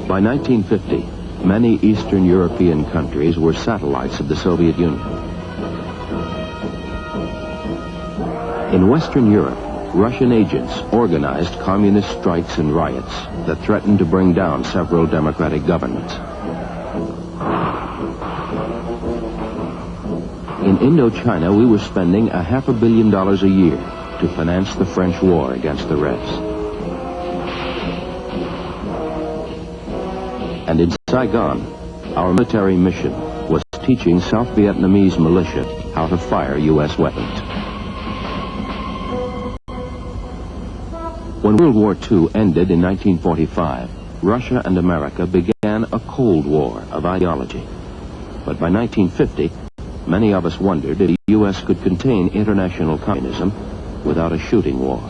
By 1950, many Eastern European countries were satellites of the Soviet Union. In Western Europe, Russian agents organized communist strikes and riots that threatened to bring down several democratic governments. In Indochina, we were spending $500 million a year to finance the French war against the Reds. And in Saigon, our military mission was teaching South Vietnamese militia how to fire U.S. weapons. When World War II ended in 1945, Russia and America began a Cold War of ideology. But by 1950, many of us wondered if the U.S. could contain international communism without a shooting war.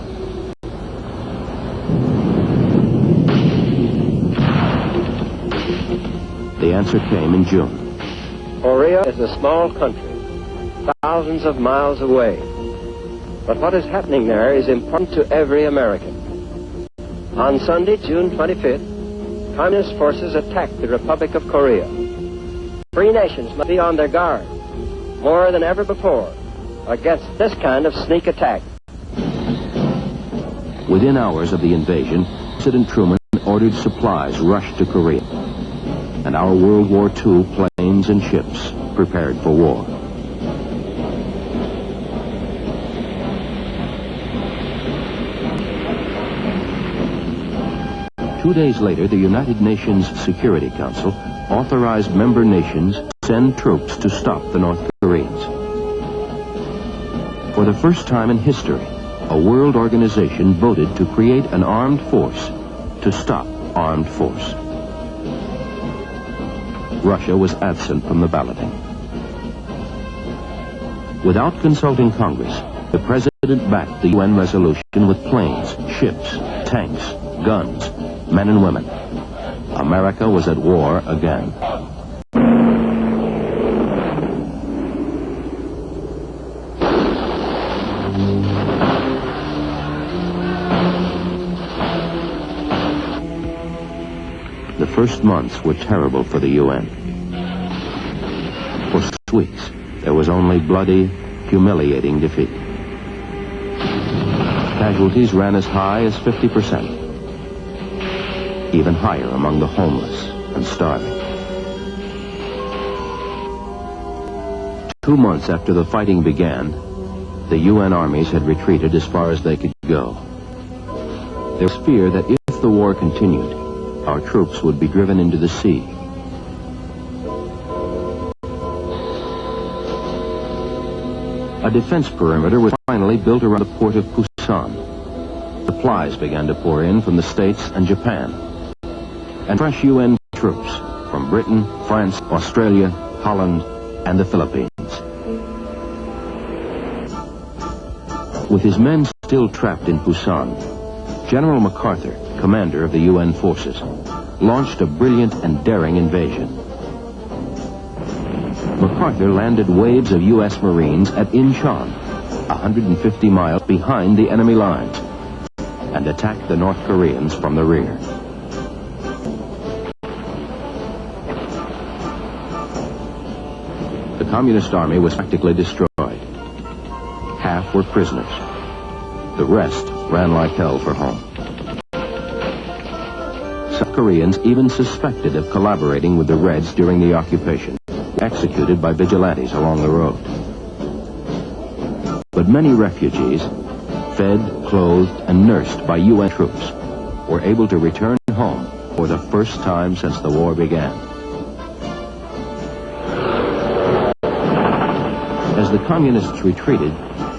The answer came in June. Korea is a small country, thousands of miles away. But what is happening there is important to every American. On Sunday, June 25th, communist forces attacked the Republic of Korea. Free nations must be on their guard, more than ever before, against this kind of sneak attack. Within hours of the invasion, President Truman ordered supplies rushed to Korea, and our World War II planes and ships prepared for war. Two days later, the United Nations Security Council authorized member nations to send troops to stop the North Koreans. For the first time in history, a world organization voted to create an armed force to stop armed force. Russia was absent from the balloting. Without consulting Congress, the President backed the UN resolution with planes, ships, tanks, guns, men and women. America was at war again. The first months were terrible for the UN. For 6 weeks, there was only bloody, humiliating defeat. Casualties ran as high as 50%, even higher among the homeless and starving. 2 months after the fighting began, the UN armies had retreated as far as they could go. There was fear that if the war continued, our troops would be driven into the sea. A defense perimeter was finally built around the port of Pusan. Supplies began to pour in from the States and Japan, and fresh UN troops from Britain, France, Australia, Holland, and the Philippines. With his men still trapped in Pusan, General MacArthur, commander of the UN forces, launched a brilliant and daring invasion. MacArthur landed waves of U.S. Marines at Incheon, 150 miles behind the enemy lines, and attacked the North Koreans from the rear. The Communist Army was practically destroyed. Half were prisoners. The rest ran like hell for home. South Koreans even suspected of collaborating with the Reds during the occupation, executed by vigilantes along the road. But many refugees, fed, clothed, and nursed by UN troops, were able to return home for the first time since the war began. As the communists retreated,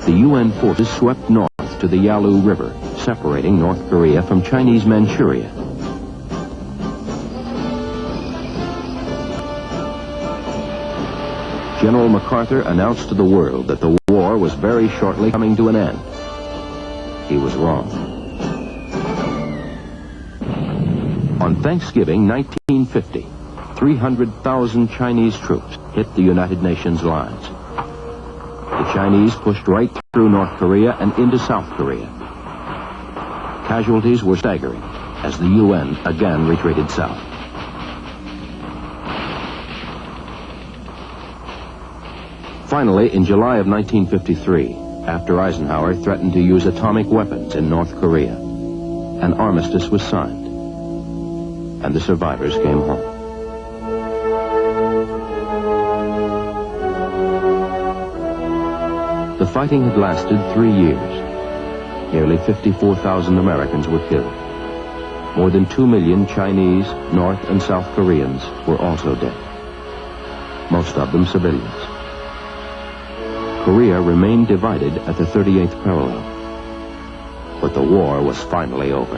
the UN forces swept north to the Yalu River, separating North Korea from Chinese Manchuria. General MacArthur announced to the world that the war was very shortly coming to an end. He was wrong. On Thanksgiving 1950, 300,000 Chinese troops hit the United Nations lines. The Chinese pushed right through North Korea and into South Korea. Casualties were staggering as the UN again retreated south. Finally, in July of 1953, after Eisenhower threatened to use atomic weapons in North Korea, an armistice was signed, and the survivors came home. The fighting had lasted 3 years. Nearly 54,000 Americans were killed. More than 2 million Chinese, North and South Koreans were also dead. Most of them civilians. Korea remained divided at the 38th parallel. But the war was finally over.